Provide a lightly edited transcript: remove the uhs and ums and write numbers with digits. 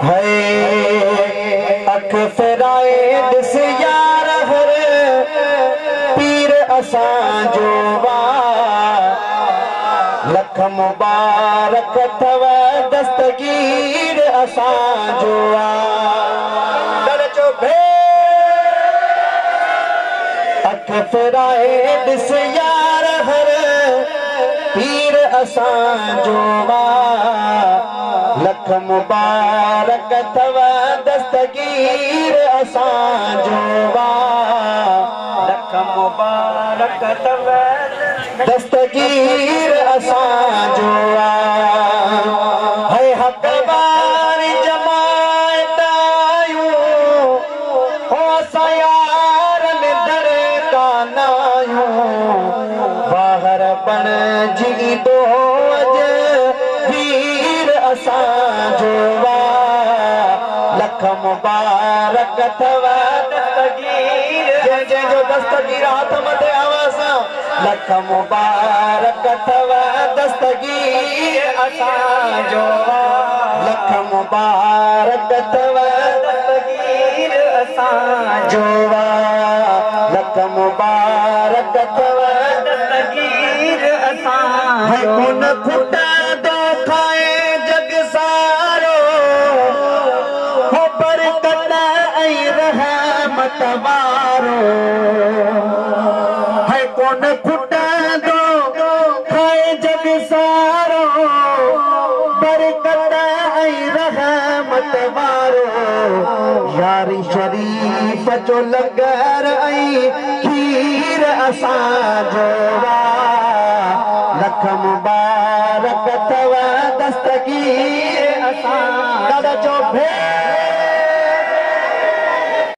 है अख फिराए दिस यार हर पीर असां जो लख मुबारक थव दस्तगीर असां जो अख फिराए दिस यार हर पीर असां जो लख मुबारक थव दस्तगीर असां जो लख मुबारक थव दस्तगीर असां जो है हक़ वारी जमात आयूं हो असां यारनि दर कान आयूं बाहर बणिजी दो वीर असां जो लख मुबारक थव दस्तगीर जंहिंजो दस्तगीर हाथ मथे आवाज़ लख मुबारक थव दस्तगीर असां जो लख मुबारक थव दस्तगीर असां जो लख मुबारक थव दस्तगीर असां जो कोन खुटंदो खाए जग सारो हो बरकत ऐं रहमत वारो है कोन खुटंदो खाए जग सारो बरकत ऐं रहमत वारो यारी शरीफ जो लंगर ऐं खीर असां जो लख मुबारक थव दस्तगीर असां जो